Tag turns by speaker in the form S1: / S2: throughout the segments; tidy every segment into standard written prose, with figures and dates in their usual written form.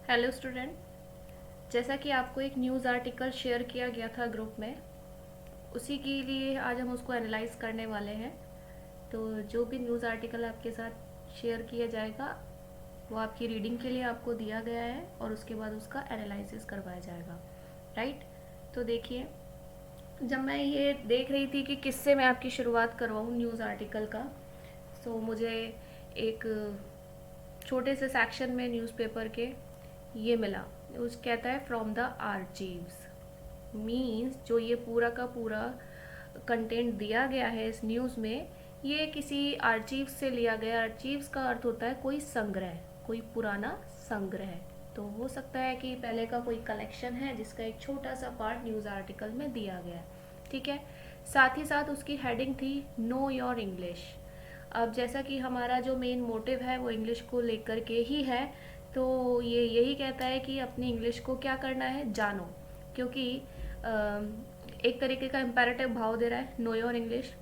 S1: Hello student. जैसा कि आपको एक न्यूज़ आर्टिकल शेयर किया गया था ग्रुप में, उसी के लिए आज हम उसको एनालाइज करने वाले हैं। तो जो भी न्यूज़ आर्टिकल आपके साथ शेयर किया जाएगा वो आपकी रीडिंग के लिए आपको दिया गया है और उसके बाद उसका एनालिसिस करवाया जाएगा, राइट। तो देखिए, जब मैं ये देख रही थी कि किससे मैं आपकी शुरुआत करवाऊँ न्यूज़ आर्टिकल का, तो मुझे एक छोटे से सेक्शन में न्यूज़पेपर के ये मिला। उस कहता है फ्रॉम द आर्चीव्स, मीन्स जो ये पूरा का पूरा कंटेंट दिया गया है इस न्यूज़ में, ये किसी आर्चीव से लिया गया। आर्चीव्स का अर्थ होता है कोई संग्रह, कोई पुराना संग्रह। तो हो सकता है कि पहले का कोई कलेक्शन है जिसका एक छोटा सा पार्ट न्यूज़ आर्टिकल में दिया गया है, ठीक है। साथ ही साथ उसकी हेडिंग थी नो योर इंग्लिश। अब जैसा कि हमारा जो मेन मोटिव है वो इंग्लिश को लेकर के ही है, तो ये यही कहता है कि अपनी इंग्लिश को क्या करना है, जानो। क्योंकि एक तरीके का इम्पेरेटिव भाव दे रहा है, नो योर इंग्लिश।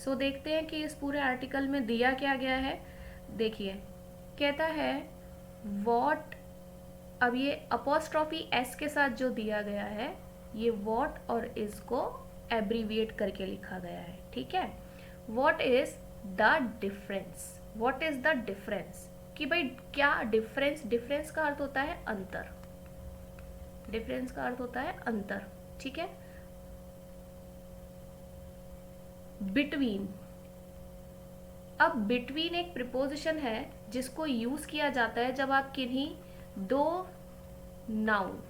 S1: सो देखते हैं कि इस पूरे आर्टिकल में दिया क्या गया है। देखिए, कहता है वॉट। अब ये अपोस्ट्रॉफी एस के साथ जो दिया गया है, ये वॉट और इज को एब्रीविएट करके लिखा गया है, ठीक है। What is the difference, what is the difference, कि भाई क्या डिफरेंस। डिफरेंस का अर्थ होता है अंतर, डिफरेंस का अर्थ होता है अंतर, ठीक है। बिटवीन, अब बिटवीन एक प्रिपोजिशन है जिसको यूज किया जाता है जब आप किन्हीं दो नाउन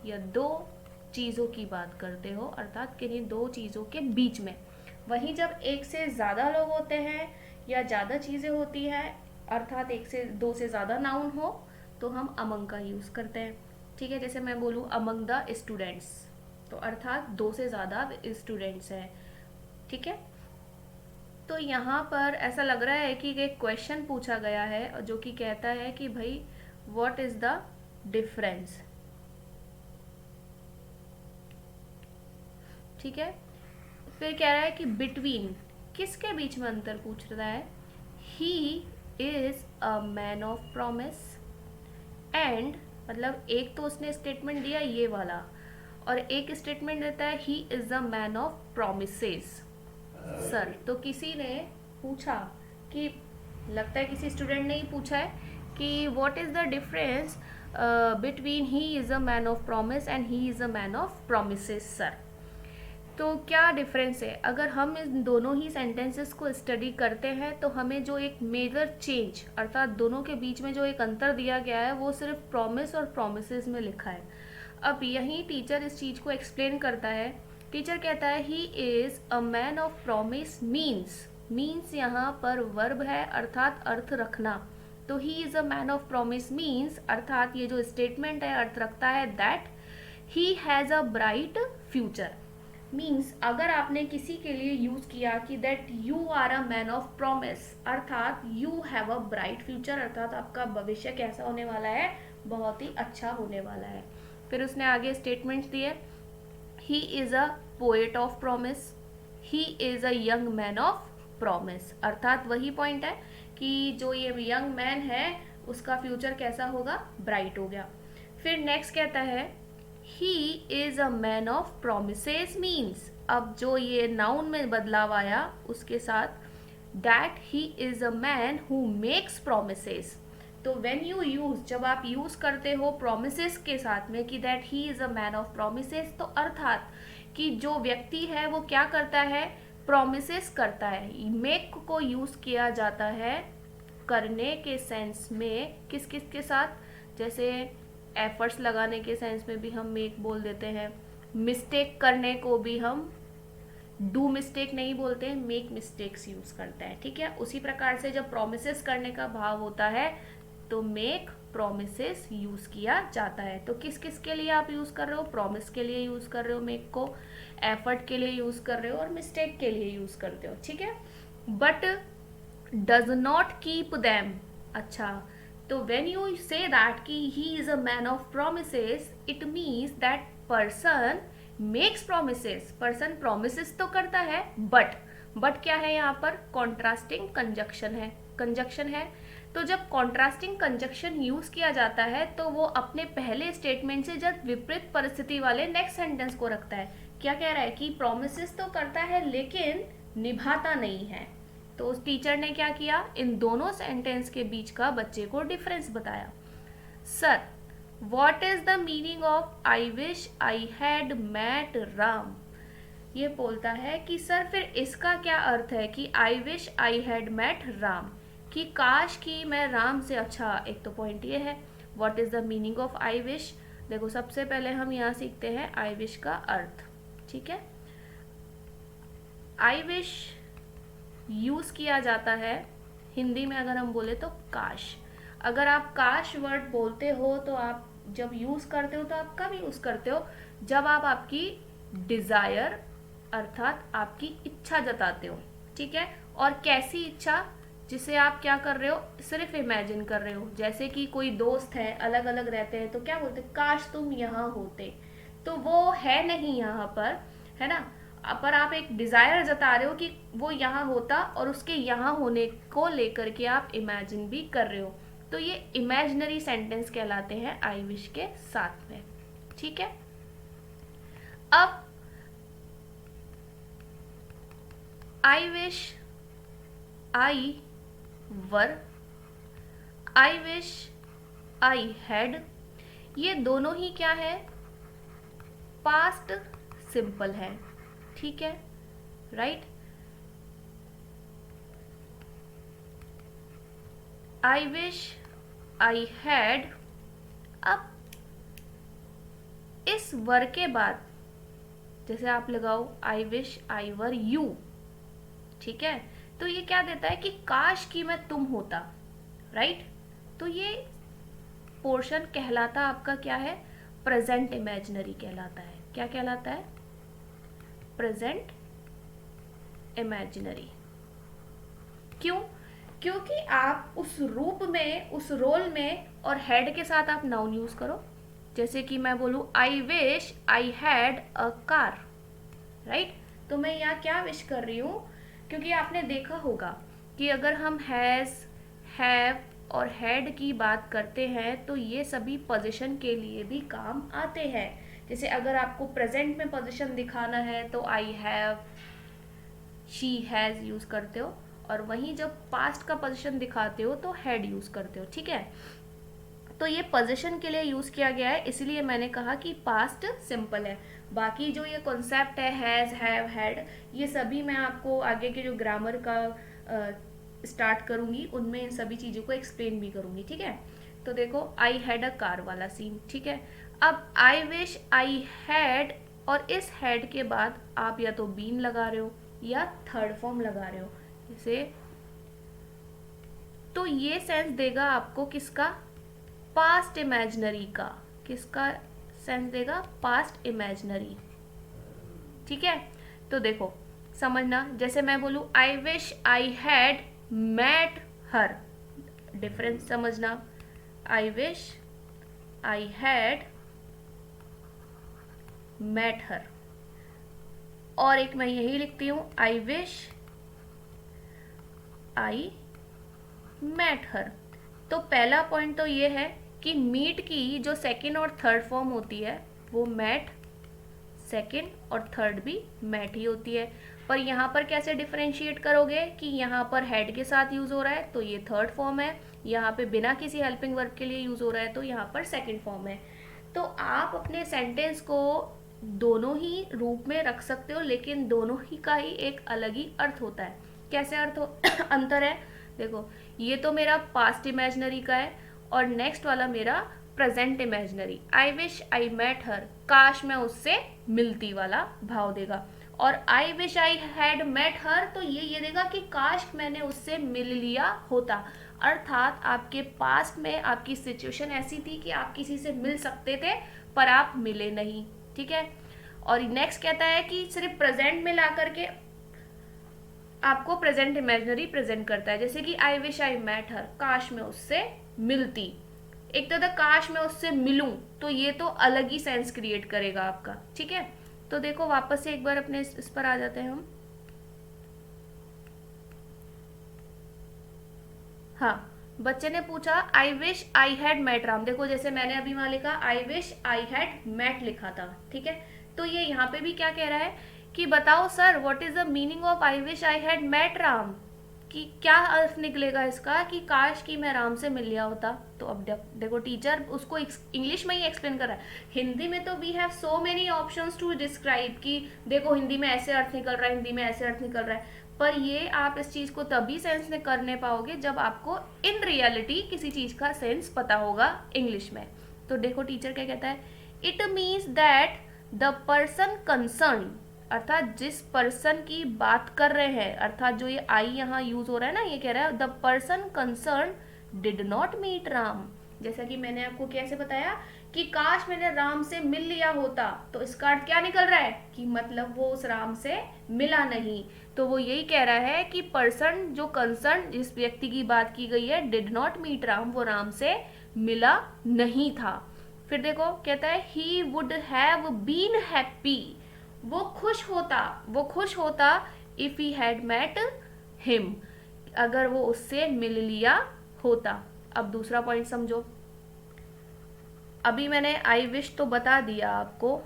S1: या दो चीजों की बात करते हो, अर्थात किन्हीं दो चीजों के बीच में। वहीं जब एक से ज्यादा लोग होते हैं या ज्यादा चीजें होती हैं, अर्थात एक से दो से ज्यादा नाउन हो, तो हम अमंग का यूज करते हैं, ठीक है। जैसे मैं बोलूँ अमंग द स्टूडेंट्स, तो अर्थात दो से ज्यादा स्टूडेंट्स हैं, ठीक है। तो यहाँ पर ऐसा लग रहा है कि एक क्वेश्चन पूछा गया है जो कि कहता है कि भाई व्हाट इज द डिफरेंस, ठीक है। फिर कह रहा है कि बिटवीन, किसके बीच में अंतर पूछ रहा है। He is a man of promise and, मतलब एक तो उसने स्टेटमेंट दिया ये वाला, और एक स्टेटमेंट देता है he is a man of promises. Sir, तो किसी ने पूछा कि, लगता है किसी स्टूडेंट ने ही पूछा है कि what is the difference between he is a man of promise and he is a man of promises sir. तो क्या डिफरेंस है। अगर हम इन दोनों ही सेंटेंसेस को स्टडी करते हैं तो हमें जो एक मेजर चेंज, अर्थात दोनों के बीच में जो एक अंतर दिया गया है, वो सिर्फ प्रॉमिस और प्रोमिसेस में लिखा है। अब यही टीचर इस चीज को एक्सप्लेन करता है। टीचर कहता है he is a man of promise means, means यहाँ पर वर्ब है, अर्थात अर्थ रखना। तो he is a man of promise means, अर्थात ये जो स्टेटमेंट है अर्थ रखता है that he has a bright future. Means अगर आपने किसी के लिए यूज किया कि that you are a man of promise, अर्थात you have a bright future, अर्थात आपका भविष्य कैसा होने वाला है, बहुत ही अच्छा होने वाला है। फिर उसने आगे स्टेटमेंट्स दिए, ही is a poet of promise, he is a young man of promise, अर्थात वही पॉइंट है कि जो ये यंग मैन है उसका फ्यूचर कैसा होगा, ब्राइट हो गया। फिर नेक्स्ट कहता है he is a man of promises means, अब जो ये नाउन में बदलाव आया उसके साथ, that he is a man who makes promises. तो व्हेन यू यूज, जब आप यूज करते हो प्रोमिसेस के साथ में कि that he is a man of promises, तो अर्थात कि जो व्यक्ति है वो क्या करता है, प्रोमिसेस करता है। मेक को यूज किया जाता है करने के सेंस में, किस किस के साथ, जैसे एफर्ट्स लगाने के सेंस में भी हम मेक बोल देते हैं। मिस्टेक करने को भी हम डू मिस्टेक नहीं बोलते हैं, मेक मिस्टेक्स यूज करते हैं, ठीक है। उसी प्रकार से जब प्रोमिसेस करने का भाव होता है तो मेक प्रोमिसेस यूज किया जाता है। तो किस किस के लिए आप यूज कर रहे हो, प्रोमिस के लिए यूज कर रहे हो मेक को, एफर्ट के लिए यूज कर रहे हो और मिस्टेक के लिए यूज करते हो, ठीक है। But does not keep them, अच्छा, तो वेन यू से दैट कि he is a man of promises, it means that person makes promises, person promises तो करता है, बट क्या है यहाँ पर, कॉन्ट्रास्टिंग कंजक्शन है, कंजक्शन है। तो जब कॉन्ट्रास्टिंग कंजक्शन यूज किया जाता है तो वो अपने पहले स्टेटमेंट से जब विपरीत परिस्थिति वाले नेक्स्ट सेंटेंस को रखता है। क्या कह रहा है कि प्रोमिसेस तो करता है लेकिन निभाता नहीं है। तो उस टीचर ने क्या किया, इन दोनों सेंटेंस के बीच का बच्चे को डिफरेंस बताया। Sir, what is the meaning of I wish I had met Ram? ये बोलता है कि सर फिर इसका क्या अर्थ है कि I wish I had met Ram, कि काश कि मैं राम से, अच्छा एक तो पॉइंट ये है। What is the meaning of I wish? देखो सबसे पहले हम यहाँ सीखते हैं आई विश का अर्थ। ठीक है, आई विश यूज किया जाता है हिंदी में, अगर हम बोले तो काश। अगर आप काश वर्ड बोलते हो तो आप जब यूज करते हो तो आप कब यूज करते हो, जब आप आपकी डिजायर अर्थात आपकी इच्छा जताते हो। ठीक है, और कैसी इच्छा, जिसे आप क्या कर रहे हो, सिर्फ इमेजिन कर रहे हो। जैसे कि कोई दोस्त है, अलग अलग रहते हैं, तो क्या बोलते, काश तुम यहाँ होते। तो वो है नहीं यहाँ पर, है ना, पर आप एक डिजायर जता रहे हो कि वो यहाँ होता, और उसके यहाँ होने को लेकर के आप इमेजिन भी कर रहे हो। तो ये इमेजिनरी सेंटेंस कहलाते हैं आई विश के साथ में। ठीक है, अब आई wish, I were, I wish I had, ये दोनों ही क्या है, पास्ट सिंपल है। ठीक है, right. I wish I had, अब इस वर के बाद जैसे आप लगाओ आई विश आई वर यू। ठीक है, तो ये क्या देता है कि काश कि मैं तुम होता, राइट। तो ये पोर्शन कहलाता आपका क्या है, प्रेजेंट इमेजिनरी कहलाता है। क्या कहलाता है, प्रेजेंट इमेजिनरी। क्यों? क्योंकि आप उस रूप में, उस रोल में, और हेड के साथ आप नाउन यूज करो। जैसे कि मैं बोलूं I wish I had a car, right. तो मैं यहाँ क्या विश कर रही हूँ, क्योंकि आपने देखा होगा कि अगर हम हैज, हैव और हैड की बात करते हैं तो ये सभी पोजीशन के लिए भी काम आते हैं। जैसे अगर आपको प्रेजेंट में पोजीशन दिखाना है तो I have, she has use करते हो, और वहीं जब पास्ट का पोजीशन दिखाते हो तो हैड यूज करते हो। ठीक है, तो ये पोजीशन के लिए यूज किया गया है, इसलिए मैंने कहा कि पास्ट सिंपल है। बाकी जो ये कॉन्सेप्ट है हैज, हैव, हैड, ये सभी मैं आपको आगे के जो ग्रामर का स्टार्ट करूंगी उनमें इन सभी चीजों को एक्सप्लेन भी करूंगी। ठीक है, तो देखो आई हैड अ कार वाला सीन। ठीक है, अब आई विश आई हैड, और इस हैड के बाद आप या तो बीन लगा रहे हो या थर्ड फॉर्म लगा रहे हो, जैसे, तो ये सेंस देगा आपको किसका, पास्ट इमेजिनरी का। किसका सेंस देगा, पास्ट इमेजिनरी। ठीक है, तो देखो समझना, जैसे मैं बोलूं I wish I had met her, difference समझना, I wish I had met her. और एक मैं यही लिखती हूं, आई विश आई मेट हर। तो पहला पॉइंट तो ये है कि मीट की जो सेकंड और थर्ड फॉर्म होती है वो मेट, सेकंड और थर्ड भी मेट ही होती है। पर यहाँ पर कैसे डिफरेंशिएट करोगे कि यहाँ पर हेड के साथ यूज हो रहा है तो ये थर्ड फॉर्म है, यहाँ पे बिना किसी हेल्पिंग वर्ब के लिए यूज हो रहा है तो यहाँ पर सेकंड फॉर्म है। तो आप अपने सेंटेंस को दोनों ही रूप में रख सकते हो, लेकिन दोनों ही का ही एक अलग ही अर्थ होता है। कैसे अर्थ अंतर है, देखो ये तो मेरा पास्ट इमेजिनरी का है और नेक्स्ट वाला मेरा present imaginary. I wish I met her, काश मैं उससे मिलती वाला भाव देगा। और I wish I had met her, तो ये देगा कि काश मैंने उससे मिल लिया होता। अर्थात आपके पास्ट में आपकी सिचुएशन ऐसी थी कि आप किसी से मिल सकते थे पर आप मिले नहीं। ठीक है, और नेक्स्ट कहता है कि सिर्फ प्रेजेंट में ला करके आपको प्रेजेंट इमेजिनरी प्रेजेंट करता है। जैसे कि I wish I met her, काश मैं उससे मिलती। एक तो काश मैं उससे मिलूं, तो ये तो अलग ही सेंस क्रिएट करेगा आपका। ठीक है, तो देखो वापस से एक बार अपने इस पर आ जाते हैं हम। हाँ, बच्चे ने पूछा I wish I had met Ram. देखो जैसे मैंने अभी वहां लिखा I wish I had met लिखा था, ठीक है। तो ये यहाँ पे भी क्या कह रहा है कि बताओ sir what is the meaning of I wish I had met Ram, कि क्या अर्थ निकलेगा इसका कि काश कि मैं राम से मिल लिया होता। तो अब देखो टीचर उसको इंग्लिश में ही एक्सप्लेन कर रहा है। हिंदी में तो we have so many options to describe कि देखो हिंदी में ऐसे अर्थ निकल रहा है, हिंदी में ऐसे अर्थ निकल रहा है, पर ये आप इस चीज को तभी सेंस में करने पाओगे जब आपको इन रियलिटी किसी चीज का सेंस पता होगा इंग्लिश में। तो देखो टीचर क्या कहता है, it means that the person concern, अर्थात जिस पर्सन की बात कर रहे हैं, अर्थात जो ये आई यहाँ यूज हो रहा है ना, ये कह रहा है the person concern did not meet Ram. जैसा कि मैंने आपको कैसे बताया कि काश मैंने राम से मिल लिया होता, तो इसका अर्थ क्या निकल रहा है कि मतलब वो उस राम से मिला नहीं। तो वो यही कह रहा है कि पर्सन जो कंसर्न, जिस व्यक्ति की बात की गई है, डिड नॉट मीट राम, वो राम से मिला नहीं था। फिर देखो कहता है he would have been happy, वो खुश होता if he had met him, अगर वो उससे मिल लिया होता। अब दूसरा पॉइंट समझो। अभी मैंने आई विश तो बता दिया आपको,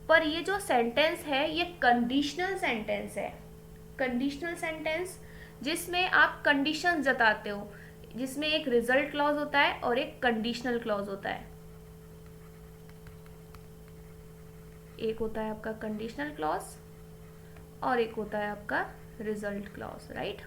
S1: पर ये जो सेंटेंस है ये कंडीशनल सेंटेंस है। कंडीशनल सेंटेंस जिसमें आप कंडीशन जताते हो, जिसमें एक रिजल्ट क्लॉज होता है और एक कंडीशनल क्लॉज होता है। एक होता है आपका कंडीशनल क्लॉज और एक होता है आपका रिजल्ट क्लॉज, राइट।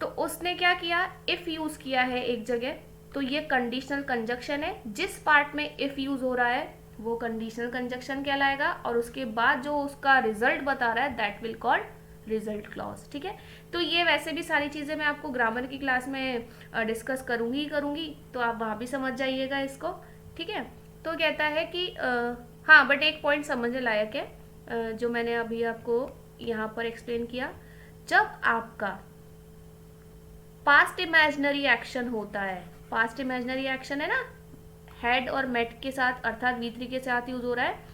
S1: तो उसने क्या किया, इफ यूज किया है एक जगह, तो ये कंडीशनल कंजक्शन है। जिस पार्ट में इफ यूज हो रहा है वो कंडीशनल कंजक्शन कहलाएगा, और उसके बाद जो उसका रिजल्ट बता रहा है that will called result clause, ठीक है। तो ये वैसे भी सारी चीजें मैं आपको ग्रामर की क्लास में डिस्कस करूंगी, तो आप वहां भी समझ जाइएगा इसको, ठीक है। तो कहता है कि हाँ, बट एक पॉइंट समझने लायक है जो मैंने अभी आपको यहाँ पर एक्सप्लेन किया। जब आपका पास्ट इमेजिनरी एक्शन होता है, पास्ट इमेजिनरी एक्शन है ना, हैड और मेट के साथ अर्थात V3 के साथ यूज हो रहा है,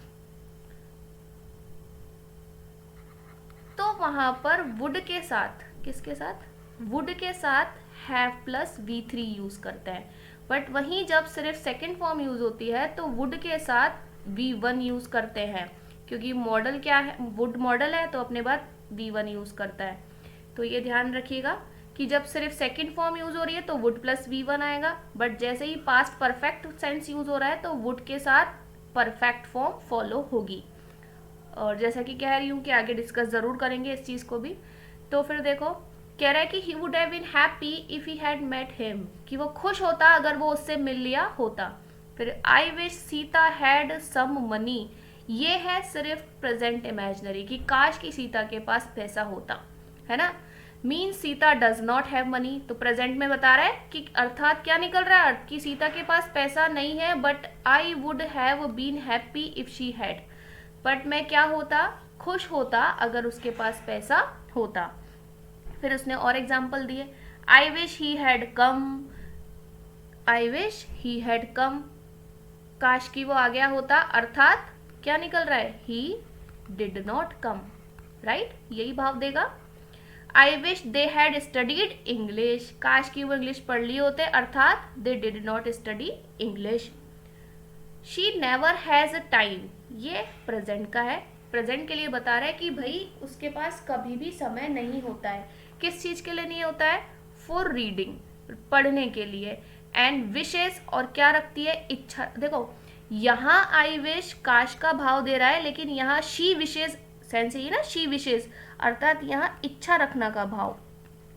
S1: तो वहां पर वुड के साथ, किसके साथ, वुड के साथ हैव प्लस V3 यूज करते हैं। बट वहीं जब सिर्फ सेकेंड फॉर्म यूज होती है तो वुड के साथ V1 यूज करते हैं, क्योंकि मॉडल क्या है, वुड मॉडल है, तो अपने बाद V1 यूज करता है। तो ये ध्यान रखिएगा कि जब सिर्फ सेकंड फॉर्म यूज हो रही है तो वुड प्लस V1 आएगा, बट जैसे ही पास्ट परफेक्ट सेंस यूज हो रहा है तो वुड के साथ परफेक्ट फॉर्म फॉलो होगी। और जैसा कि कह रही हूँ कि आगे डिस्कस जरूर करेंगे इस चीज को भी। तो फिर देखो कह रहा है कि he would have been happy if he had met him, कि वो खुश होता अगर वो उससे मिल लिया होता। फिर I wish Sita had some money, ये है सिर्फ प्रेजेंट इमेजिनरी, कि काश की सीता के पास पैसा होता, है ना। Mean Sita does not have money, तो प्रेजेंट में बता रहा है कि अर्थात क्या निकल रहा है कि सीता के पास पैसा नहीं है, but I would have been happy if she had, but मैं क्या होता, खुश होता अगर उसके पास पैसा होता। फिर उसने और एग्जाम्पल दिए, I wish he had come, I wish he had come, काश की वो आ गया होता, अर्थात क्या निकल रहा है, he did not come, right, यही भाव देगा। I wish they had studied English, काश की वो इंग्लिश पढ़ लिए होते, अर्थात they did not study English. She never has a time, ये प्रेजेंट का है, प्रेजेंट के लिए बता रहा है कि भाई उसके पास कभी भी समय नहीं होता है। किस चीज के लिए नहीं होता है, फॉर रीडिंग, पढ़ने के लिए। एंड विशेस, और क्या रखती है, इच्छा। देखो यहाँ आई विश काश का भाव दे रहा है, लेकिन यहाँ शी विशेस सेंस ही ना, शी विशेस अर्थात यहाँ इच्छा रखना का भाव।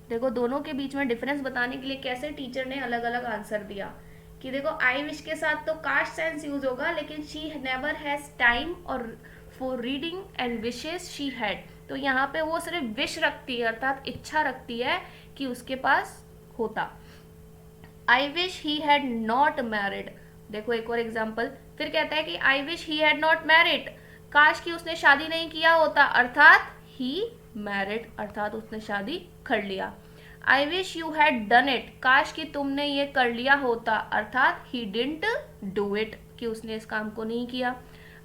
S1: देखो दोनों के बीच में डिफरेंस बताने के लिए कैसे टीचर ने अलग अलग आंसर दिया, कि देखो आई विश के साथ तो काश सेंस यूज होगा, लेकिन शी नेवर हैज टाइम और for reading and wishes she had, तो यहाँ पे वो सिर्फ विश रखती है अर्थात इच्छा रखती है कि उसके पास होता। I wish he had not married, देखो एक और एग्जाम्पल, फिर कहता है कि I wish he had not married, काश की उसने शादी नहीं किया होता, अर्थात ही मैरिड, अर्थात उसने शादी कर लिया। आई wish you had done it, काश कि तुमने ये कर लिया होता, अर्थात ही डिडंट डू इट, कि उसने इस काम को नहीं किया।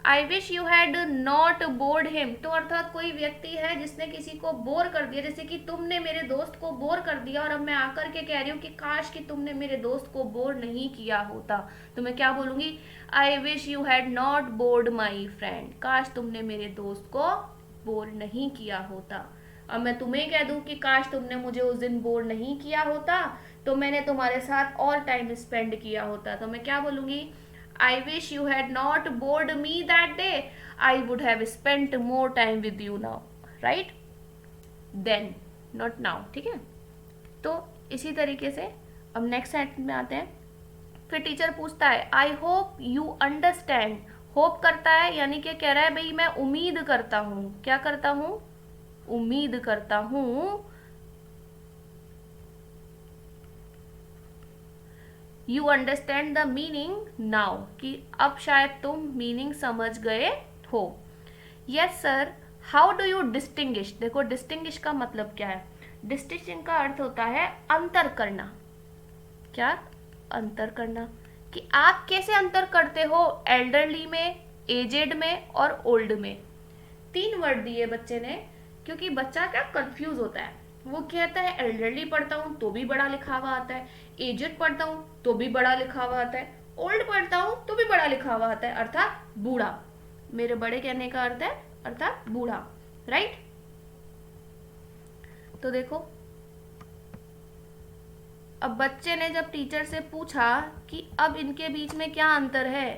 S1: आई wish you had not board him, तो अर्थात कोई व्यक्ति है जिसने किसी को बोर कर दिया, जैसे कि तुमने मेरे दोस्त को बोर कर दिया और अब मैं आकर के कह रही हूँ कि काश कि तुमने मेरे दोस्त को बोर नहीं किया होता, तो मैं क्या बोलूंगी, I wish you had not board my friend, काश तुमने मेरे दोस्त को बोर नहीं किया होता। अब मैं तुम्हें कह दूं कि काश तुमने मुझे उस दिन बोर नहीं किया होता, तो मैंने तुम्हारे साथ और टाइम स्पेंड किया होता, तो मैं क्या बोलूंगी, I wish you had not bored me that day, I would have spent more time with you now, right, then not now, ठीक है। तो इसी तरीके से अब नेक्स्ट सेंटेंस में आते हैं। फिर टीचर पूछता है I hope you understand, hope करता है यानी कि कह रहा है भाई मैं उम्मीद करता हूं, क्या करता हूं, उम्मीद करता हूं, you understand the meaning now, कि अब शायद तुम मीनिंग समझ गए हो। Yes sir, how do you distinguish, देखो डिस्टिंग्विश का मतलब क्या है, डिस्टिंक्शन का अर्थ होता है अंतर करना, क्या, अंतर करना, कि आप कैसे अंतर करते हो एल्डरली में, एजेड में और ओल्ड में। 3 वर्ड दिए बच्चे ने, क्योंकि बच्चा क्या कंफ्यूज होता है, वो कहता है एल्डरली पढ़ता हूँ तो भी बड़ा लिखा हुआ आता है, एजेड पढ़ता हूँ तो भी बड़ा लिखा हुआ आता है, ओल्ड पढ़ता हूँ तो भी बड़ा लिखा हुआ आता है, अर्थात बूढ़ा, मेरे बड़े कहने का अर्थ है अर्थात बूढ़ा, राइट। तो देखो अब बच्चे ने जब टीचर से पूछा कि अब इनके बीच में क्या अंतर है,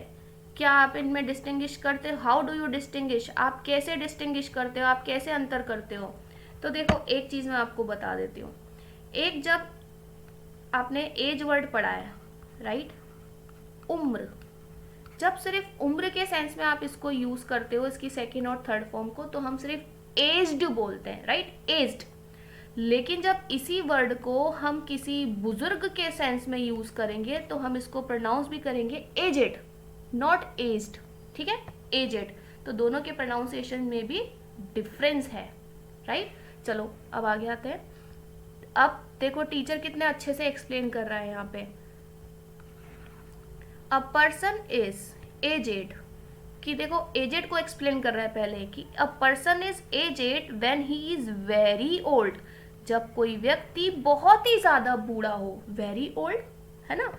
S1: क्या आप इनमें डिस्टिंग्विश करते हो, हाउ डू यू डिस्टिंग्विश, आप कैसे डिस्टिंग्विश करते हो, आप कैसे अंतर करते हो, तो देखो एक चीज मैं आपको बता देती हूँ। एक जब आपने एज वर्ड पढ़ा है, राइट, उम्र, जब सिर्फ उम्र के सेंस में आप इसको यूज करते हो, इसकी सेकेंड और थर्ड फॉर्म को, तो हम सिर्फ एज्ड बोलते हैं, राइट, एज्ड। लेकिन जब इसी वर्ड को हम किसी बुजुर्ग के सेंस में यूज करेंगे तो हम इसको प्रोनाउंस भी करेंगे एजेड, नॉट एज्ड, ठीक है, एजेड। तो दोनों के प्रोनाउंसिएशन में भी डिफरेंस है, राइट। चलो अब आगे आते हैं। अब देखो टीचर कितने अच्छे से एक्सप्लेन कर रहा है यहाँ पे, अ पर्सन इज एजेड, कि देखो एजेड को एक्सप्लेन कर रहा है पहले कि a person is aged when he is very old, जब कोई व्यक्ति बहुत ही ज्यादा बूढ़ा हो, वेरी ओल्ड, है ना।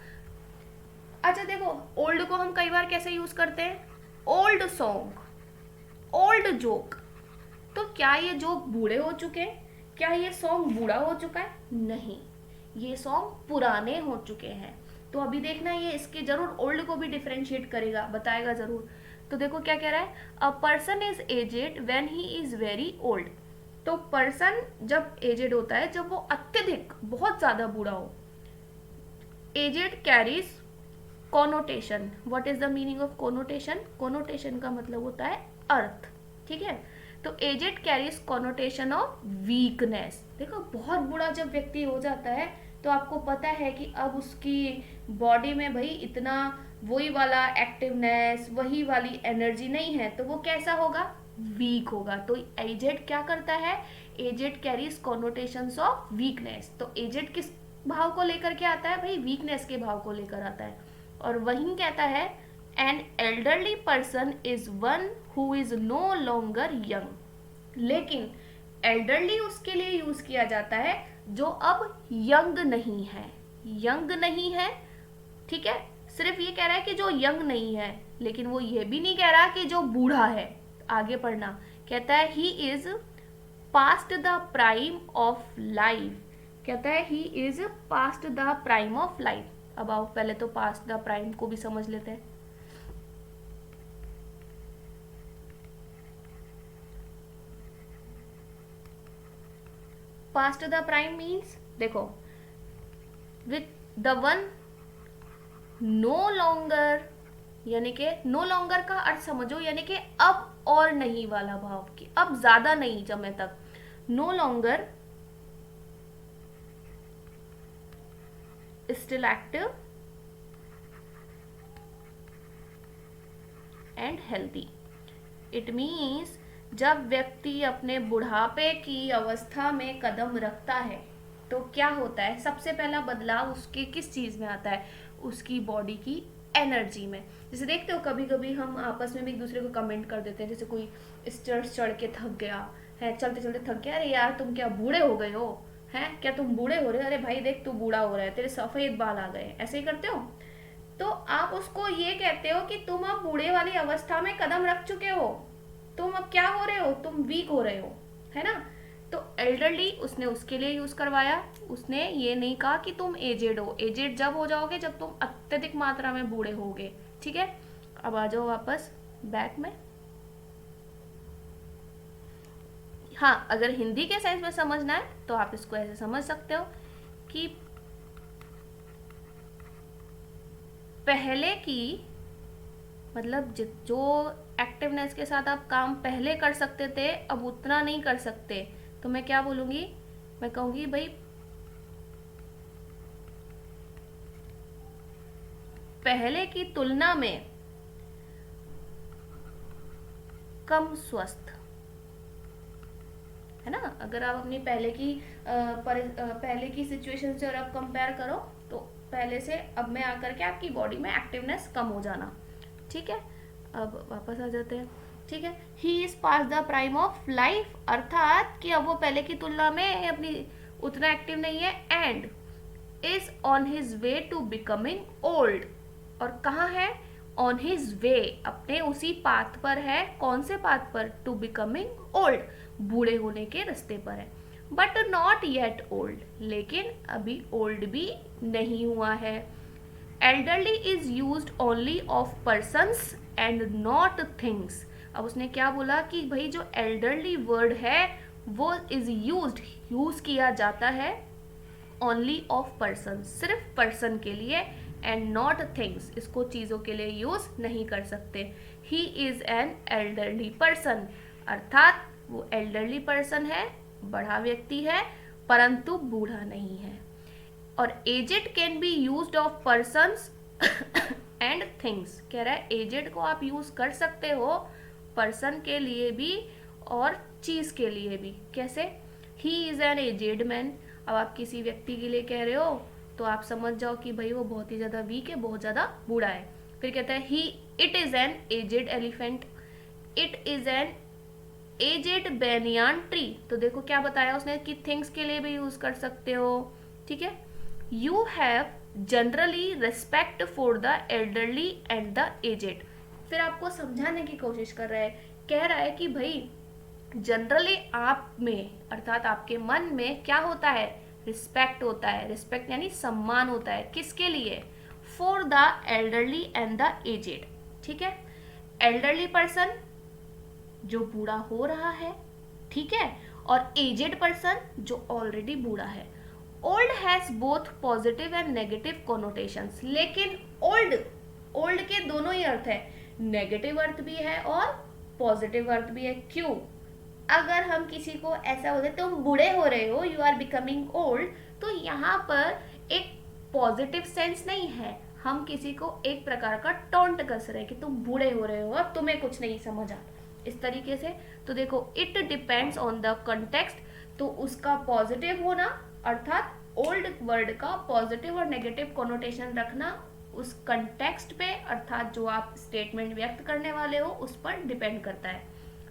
S1: अच्छा देखो ओल्ड को हम कई बार कैसे यूज करते हैं, ओल्ड सॉन्ग, ओल्ड जोक, तो क्या ये जोक बूढ़े हो चुके हैं, क्या ये सॉन्ग बूढ़ा हो चुका है, नहीं, ये सॉन्ग पुराने हो चुके हैं। तो अभी देखना ये इसके जरूर ओल्ड को भी डिफरेंशिएट करेगा, बताएगा जरूर। तो देखो क्या कह रहा है, a person is aged when he is very old, तो पर्सन जब एजेड होता है जब वो अत्यधिक बहुत ज्यादा बूढ़ा हो। Aged carries connotation, what is the meaning of connotation, connotation का मतलब होता है अर्थ, ठीक है। तो aged carries connotation of weakness, देखो बहुत बूढ़ा जब व्यक्ति हो जाता है तो आपको पता है कि अब उसकी बॉडी में भाई इतना वही वाला एक्टिवनेस, वही वाली एनर्जी नहीं है, तो वो कैसा होगा, वीक होगा। तो एजेड क्या करता है, aged carries connotations of weakness, तो एजेड किस भाव को लेकर के आता है भाई, वीकनेस के भाव को लेकर आता है। और वही कहता है an elderly person is one who is no longer young, लेकिन एल्डरली उसके लिए यूज किया जाता है जो अब यंग नहीं है, यंग नहीं है, ठीक है, सिर्फ ये कह रहा है कि जो यंग नहीं है, लेकिन वो ये भी नहीं कह रहा कि जो बूढ़ा है। आगे पढ़ना, कहता है he is past the prime of life, कहता है he is past the prime of life. अब आओ पहले तो पास्ट द प्राइम को भी समझ लेते हैं। पास्ट द प्राइम मीन्स, देखो with the one no longer, यानी कि नो लॉन्गर का अर्थ समझो, यानी कि अब और नहीं वाला भाव, कि अब ज्यादा नहीं समय तक, no longer still active and healthy. It means जब व्यक्ति अपने बुढ़ापे की अवस्था में कदम रखता है तो क्या होता है, सबसे पहला बदलाव उसके किस चीज में आता है, उसकी बॉडी की एनर्जी में। जैसे देखते हो कभी कभी हम आपस में भी एक दूसरे को कमेंट कर देते हैं, जैसे कोई स्टेयर्स चढ़ के थक गया है, चलते चलते थक गया, अरे यार तुम क्या बूढ़े हो गए हो, हैं क्या तुम बूढ़े हो रहे हो, अरे भाई देख तू बूढ़ा हो रहा है, तेरे सफेद बाल आ गए, ऐसे ही करते हो। तो आप उसको ये कहते हो कि तुम अब बूढ़े वाली अवस्था में कदम रख चुके हो, तुम अब क्या हो रहे हो, तुम वीक हो रहे हो, है ना। तो एल्डरली उसने उसके लिए यूज करवाया, उसने ये नहीं कहा कि तुम एजेड हो। एजेड जब हो जाओगे जब तुम अत्यधिक मात्रा में बूढ़े होगे, ठीक है। अब आ जाओ वापस बैक में। हाँ, अगर हिंदी के सेंस में समझना है तो आप इसको ऐसे समझ सकते हो कि पहले की मतलब जो एक्टिवनेस के साथ आप काम पहले कर सकते थे अब उतना नहीं कर सकते। तो मैं क्या बोलूंगी, मैं कहूंगी भाई पहले की तुलना में कम स्वस्थ, है ना। अगर आप अपनी पहले की सिचुएशन से और अब कंपेयर करो तो पहले से अब में आकर के आपकी बॉडी में एक्टिवनेस कम हो जाना, ठीक है। अब वापस आ जाते हैं, ठीक है। He is pass the prime of life, अर्थात कि अब वो पहले की तुलना में अपनी उतना एक्टिव नहीं है, and is on his way to becoming old. और कहाँ है, ऑन हिज वे, अपने उसी पाथ पर है। कौन से पाथ पर, टू बिकमिंग ओल्ड, बूढ़े होने के रास्ते पर है। बट नॉट येट ओल्ड, लेकिन अभी ओल्ड भी नहीं हुआ है। Elderly is used only of persons and not things. अब उसने क्या बोला कि भाई जो एल्डरली वर्ड है वो इज यूज किया जाता है ओनली ऑफ पर्सन, सिर्फ पर्सन के लिए, एंड नॉट थिंग्स, इसको चीज़ों के लिए यूज नहीं कर सकते। ही इज एन एल्डरली पर्सन, अर्थात वो एल्डरली पर्सन है, बड़ा व्यक्ति है, परंतु बूढ़ा नहीं है। और aged can be used of persons and things, कह रहा है एजेड को आप यूज कर सकते हो पर्सन के लिए भी और चीज के लिए भी। कैसे, he is an aged man. अब आप किसी व्यक्ति के लिए कह रहे हो तो आप समझ जाओ कि भाई वो बहुत ही ज्यादा वीक है, बहुत ज्यादा बूढ़ा है। फिर कहता है he it is an aged elephant, it is an aged banyan tree. तो देखो क्या बताया उसने कि थिंग्स के लिए भी यूज कर सकते हो, ठीक है। You have generally respect for the elderly and the aged. फिर आपको समझाने की कोशिश कर रहा है, कह रहा है कि भाई जनरली आप में अर्थात आपके मन में क्या होता है, रिस्पेक्ट होता है। रिस्पेक्ट यानी सम्मान होता है, किसके लिए, for the elderly and the aged, ठीक है। एल्डरली पर्सन जो बूढ़ा हो रहा है, ठीक है, और एजेड पर्सन जो ऑलरेडी बूढ़ा है। Old has both positive and negative connotations, लेकिन ओल्ड के दोनों ही अर्थ है, नेगेटिव अर्थ भी है और पॉजिटिव अर्थ भी है। क्यों, अगर हम किसी को ऐसा बोलते तुम बूढ़े हो रहे हो, यू आर बिकमिंग ओल्ड, तो यहाँ पर एक पॉजिटिव सेंस नहीं है, हम किसी को एक प्रकार का टॉन्ट कस रहे हैं कि तुम बूढ़े हो रहे हो, अब तुम्हें कुछ नहीं समझ आता, इस तरीके से। तो देखो it depends on the context, तो उसका पॉजिटिव होना अर्थात ओल्ड वर्ड का पॉजिटिव और नेगेटिव कोनोटेशन रखना उस कंटेक्स्ट पे अर्थात जो आप स्टेटमेंट व्यक्त करने वाले हो उस पर डिपेंड करता है।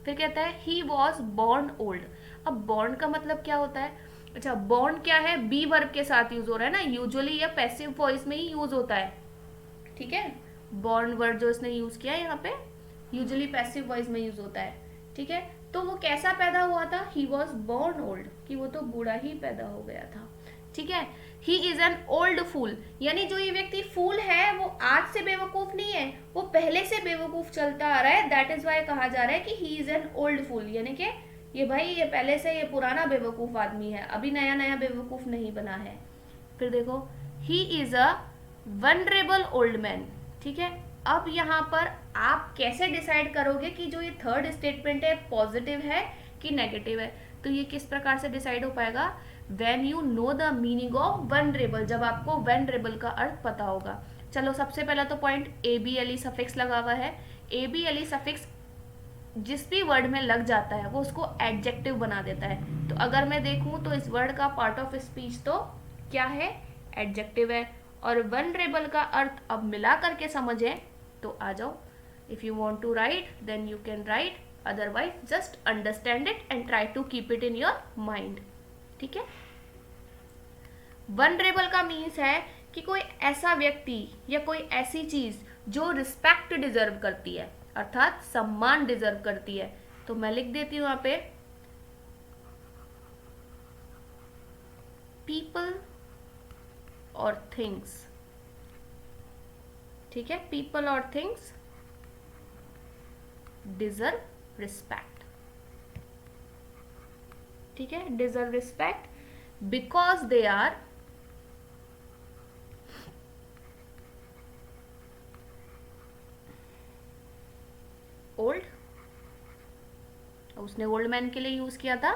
S1: फिर कहता है ही वॉज बॉर्न ओल्ड। अब बॉर्न का मतलब क्या होता है, अच्छा बॉर्न क्या है, बी वर्ब के साथ यूज हो रहा है ना, यूजुअली ये पैसिव वॉइस में ही यूज होता है, ठीक है। बॉर्न वर्ड जो इसने यूज किया यहाँ पे यूजुअली पैसिव वॉइस में यूज होता है, ठीक है। तो वो कैसा पैदा हुआ था, ही वॉज बॉर्न ओल्ड, कि वो तो बूढ़ा ही पैदा हो गया था, ठीक है। He is an old fool, यानी जो ये व्यक्ति फूल है वो आज से बेवकूफ नहीं है, वो पहले से बेवकूफ चलता आ रहा है। दैट इज वाई कहा जा रहा है कि he is an old fool, यानी कि ये भाई ये पहले से ये पुराना बेवकूफ आदमी है, अभी नया नया बेवकूफ नहीं बना है। फिर देखो ही is a vulnerable old man, ठीक है। अब यहाँ पर आप कैसे डिसाइड करोगे कि जो ये थर्ड स्टेटमेंट है पॉजिटिव है कि नेगेटिव है, तो ये किस प्रकार से डिसाइड हो पाएगा, When you know the meaning of vulnerable, जब आपको vulnerable का अर्थ पता होगा। चलो सबसे पहला तो पॉइंट able सफिक्स लगा हुआ है। able सफिक्स जिस भी वर्ड में लग जाता है वो उसको एडजेक्टिव बना देता है। तो अगर मैं देखूं तो इस वर्ड का पार्ट ऑफ स्पीच तो क्या है, एडजेक्टिव है। और वनरेबल का अर्थ अब मिला करके समझें तो आ जाओ. If you want to write then you can write, otherwise just understand it and try to keep it in your mind. ठीक है. वनरेबल का मीन्स है कि कोई ऐसा व्यक्ति या कोई ऐसी चीज जो रिस्पेक्ट डिजर्व करती है, अर्थात सम्मान डिजर्व करती है. तो मैं लिख देती हूं यहां पे पीपल और थिंग्स. ठीक है. पीपल और थिंग्स डिजर्व रिस्पेक्ट. ठीक है. Deserve respect because they are old. उसने ओल्ड मैन के लिए यूज किया था.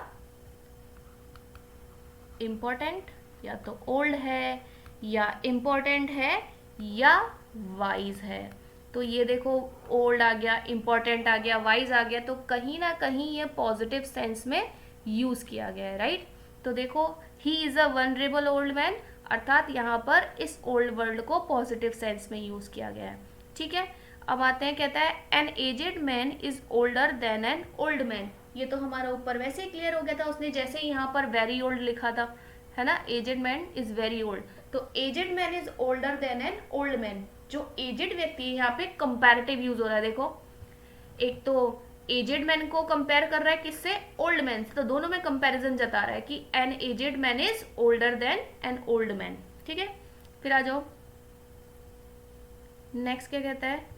S1: इम्पोर्टेंट या तो ओल्ड है या इम्पोर्टेंट है या वाइज है. तो ये देखो ओल्ड आ गया, इम्पोर्टेंट आ गया, वाइज आ गया, तो कहीं ना कहीं ये पॉजिटिव सेंस में यूज किया गया है. राइट. तो देखो ही is a vulnerable old man, अर्थात यहाँ पर इस ओल्ड वर्ड को पॉजिटिव सेंस में यूज किया गया है. ठीक है. अब आते हैं, कहता है an aged man is older than an old man. ये तो हमारा ऊपर वैसे ही क्लियर हो गया था, उसने जैसे ही यहाँ पर वेरी ओल्ड लिखा था, है ना. Aged man is very old, तो aged man is older than an old man. जो एजेड व्यक्ति है यहाँ पे कंपैरेटिव यूज हो रहा है. देखो एक तो एजेड मैन को कंपेयर कर रहा है किससे, ओल्ड मैन से, तो दोनों में कंपैरिजन जता रहा है कि an aged man is older than an old man. ठीक है. फिर आ जाओ नेक्स्ट, क्या कहता है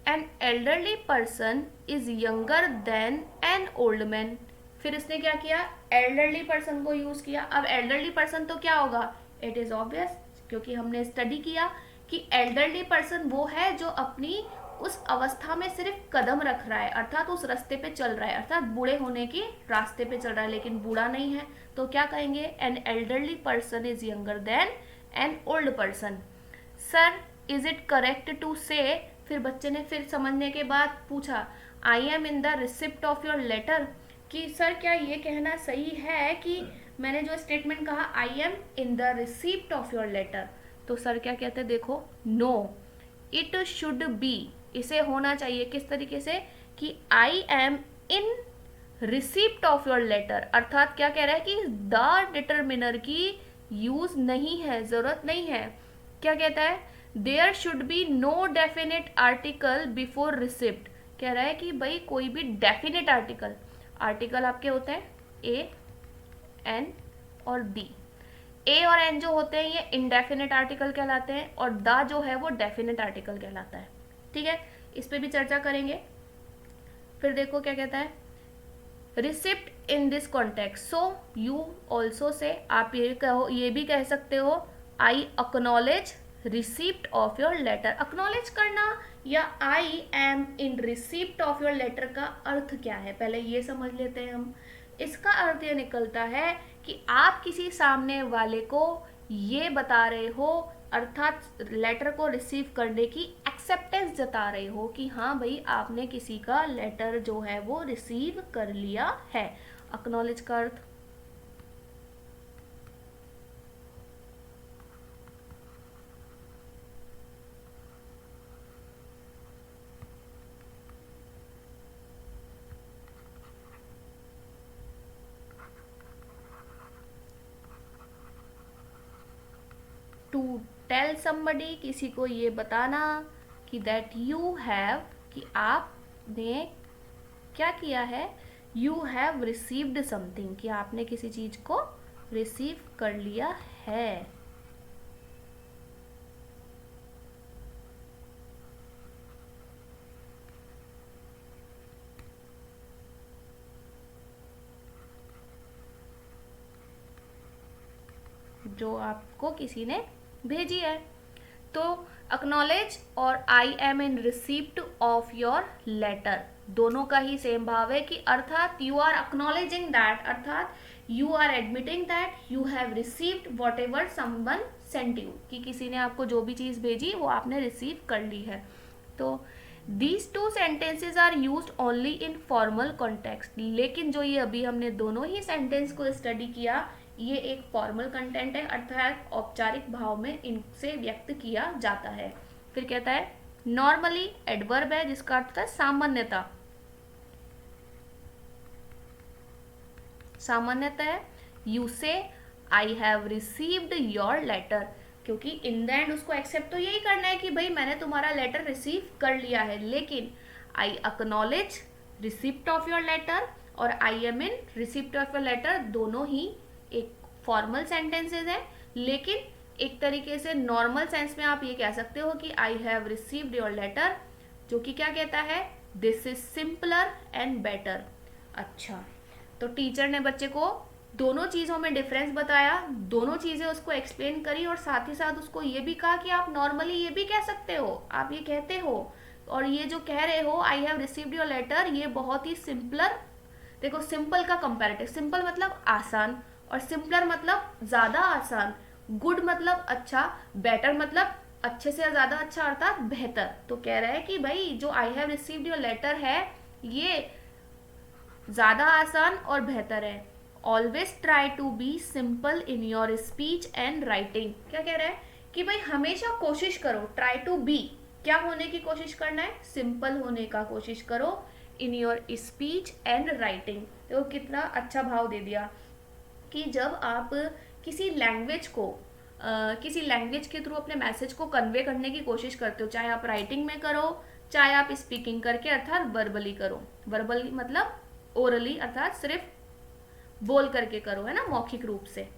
S1: an elderly person is younger than an old man. फिर इसने क्या किया, एल्डरली पर्सन को यूज किया. अब एल्डरली पर्सन तो क्या होगा, इट इज ऑब्वियस, क्योंकि हमने स्टडी किया कि एल्डरली पर्सन वो है जो अपनी उस अवस्था में सिर्फ कदम रख रहा है, अर्थात उस रास्ते पे चल रहा है, अर्थात बूढ़े होने की रास्ते पे चल रहा है, लेकिन बूढ़ा नहीं है. तो क्या कहेंगे, an elderly person is younger than an old person. Sir is it correct to say, फिर बच्चे ने फिर समझने के बाद पूछा, I am in the receipt of your letter, कि सर क्या ये कहना सही है कि मैंने जो स्टेटमेंट कहा I am in the receipt of your letter. तो सर क्या कहते हैं, देखो नो इट शुड बी, इसे होना चाहिए किस तरीके से कि I am in receipt of your letter, अर्थात क्या कह रहा है कि द डिटरमिनर की यूज नहीं है, जरूरत नहीं है. क्या कहता है, there should be no definite article before receipt. कह रहा है कि भाई कोई भी डेफिनेट आर्टिकल, आर्टिकल आपके होते हैं ए एन और दी. ए और एन जो होते हैं ये इनडेफिनेट आर्टिकल कहलाते हैं और द जो है वो डेफिनेट आर्टिकल कहलाता है. ठीक है. इस पे भी चर्चा करेंगे. फिर देखो क्या कहता है, receipt in this context, so you also say, आप ये कहो, ये भी कह सकते हो I acknowledge receipt of your letter. Acknowledge करना या I am in receipt of your letter का अर्थ क्या है, पहले ये समझ लेते हैं हम. इसका अर्थ ये निकलता है कि आप किसी सामने वाले को ये बता रहे हो, अर्थात लेटर को रिसीव करने की एक्सेप्टेंस जता रहे हो कि हाँ भाई आपने किसी का लेटर जो है वो रिसीव कर लिया है. एक्नॉलेज का अर्थ टू टेल समबडी, किसी को ये बताना कि दैट यू हैव, कि आपने क्या किया है, यू हैव रिसीव्ड समथिंग, कि आपने किसी चीज को रिसीव कर लिया है. जो आपको किसी ने भेजी है. तो अक्नॉलेज और I am in receipt of your letter दोनों का ही सेम भाव है कि अर्थात यू आर अक्नॉलेजिंग दैट, अर्थात you are admitting that you have received whatever someone sent you, कि किसी ने आपको जो भी चीज भेजी वो आपने रिसीव कर ली है. तो these two sentences are used only in formal context, लेकिन जो ये अभी हमने दोनों ही सेंटेंस को स्टडी किया ये एक फॉर्मल कंटेंट है, अर्थात औपचारिक भाव में इनसे व्यक्त किया जाता है। फिर कहता है नॉर्मली एडवर्ब है जिसका अर्थ है सामान्यता, सामान्यता है। You say I have received your letter, क्योंकि इन द एंड उसको एक्सेप्ट तो यही करना है कि भाई मैंने तुम्हारा लेटर रिसीव कर लिया है, लेकिन I acknowledge receipt of your letter और I am in receipt of your letter दोनों ही एक फॉर्मल सेंटेंसेज हैं, लेकिन एक तरीके से नॉर्मल सेंस में आप ये कह सकते हो कि I have received your letter, जो कि क्या कहता है, this is simpler and better. अच्छा, तो टीचर ने बच्चे को दोनों चीज़ों में डिफरेंस बताया, दोनों चीज़ें उसको एक्सप्लेन करी और साथ ही साथ उसको ये भी कहा कि आप नॉर्मली ये भी कह सकते हो, आप ये कहते हो और ये जो कह रहे हो I have received your letter, ये बहुत ही सिंपलर। देखो सिंपल का कंपैरेटिव, सिंपल मतलब आसान और सिंपलर मतलब ज़्यादा आसान, गुड मतलब अच्छा, बेटर मतलब अच्छे से ज़्यादा अच्छा अर्थात बेहतर। तो कह रहा है कि भाई जो I have received your letter है ये ज़्यादा आसान और बेहतर है। Always try to be simple in your speech and writing. क्या कह रहा है कि भाई हमेशा कोशिश करो, ट्राई टू बी क्या होने की कोशिश करना है, सिंपल होने का कोशिश करो, इन योर स्पीच एंड राइटिंग। तो कितना अच्छा भाव दे दिया कि जब आप किसी लैंग्वेज को किसी लैंग्वेज के थ्रू अपने मैसेज को कन्वे करने की कोशिश करते हो, चाहे आप राइटिंग में करो चाहे आप स्पीकिंग करके अर्थात वर्बली करो, वर्बली मतलब ओरली अर्थात सिर्फ बोल करके करो, है ना, मौखिक रूप से।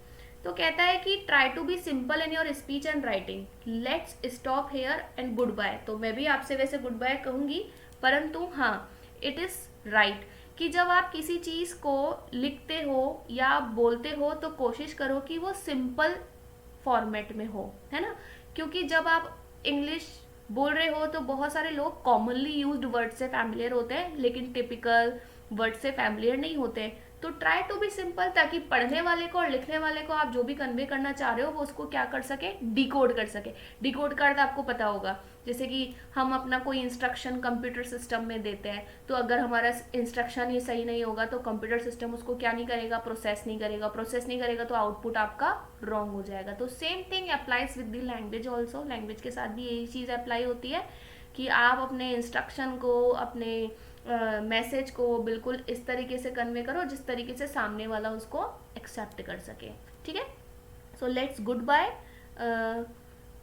S1: तो कहता है कि try to be simple in your speech and writing, let's stop here and goodbye. तो मैं भी आपसे वैसे गुड बाय कहूंगी, परंतु हाँ इट इज राइट कि जब आप किसी चीज को लिखते हो या बोलते हो तो कोशिश करो कि वो सिंपल फॉर्मेट में हो, है ना, क्योंकि जब आप इंग्लिश बोल रहे हो तो बहुत सारे लोग कॉमनली यूज्ड वर्ड से फैमिलियर होते हैं लेकिन टिपिकल वर्ड से फैमिलियर नहीं होते। तो ट्राई टू बी सिंपल, ताकि पढ़ने वाले को और लिखने वाले को आप जो भी कन्वे करना चाह रहे हो वो उसको क्या कर सके, डिकोड कर सके। डिकोड का अर्थ आपको पता होगा, जैसे कि हम अपना कोई इंस्ट्रक्शन कंप्यूटर सिस्टम में देते हैं, तो अगर हमारा इंस्ट्रक्शन ही सही नहीं होगा तो कंप्यूटर सिस्टम उसको क्या नहीं करेगा, प्रोसेस नहीं करेगा, प्रोसेस नहीं करेगा तो आउटपुट आपका रॉन्ग हो जाएगा। तो same thing applies with the language also, language के साथ भी यही चीज़ अप्लाई होती है कि आप अपने इंस्ट्रक्शन को, अपने मैसेज को बिल्कुल इस तरीके से कन्वे करो जिस तरीके से सामने वाला उसको एक्सेप्ट कर सके। ठीक है, so let's goodbye,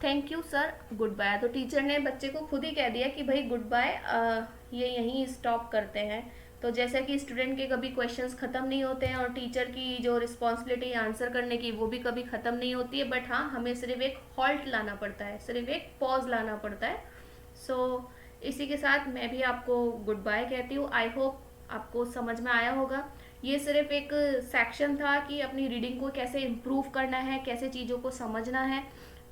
S1: thank you sir, goodbye. तो टीचर ने बच्चे को खुद ही कह दिया कि भाई गुड बाय ये यहीं स्टॉप करते हैं। तो जैसे कि स्टूडेंट के कभी क्वेश्चंस ख़त्म नहीं होते हैं और टीचर की जो रिस्पॉन्सिबिलिटी आंसर करने की वो भी कभी ख़त्म नहीं होती है, बट हाँ हमें सिर्फ एक हॉल्ट लाना पड़ता है, सिर्फ एक पॉज लाना पड़ता है। सो इसी के साथ मैं भी आपको गुड बाय कहती हूँ। आई होप आपको समझ में आया होगा। ये सिर्फ एक सेक्शन था कि अपनी रीडिंग को कैसे इम्प्रूव करना है, कैसे चीज़ों को समझना है।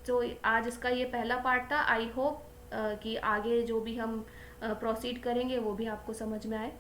S1: तो आज इसका ये पहला पार्ट था। आई होप कि आगे जो भी हम प्रोसीड करेंगे वो भी आपको समझ में आए।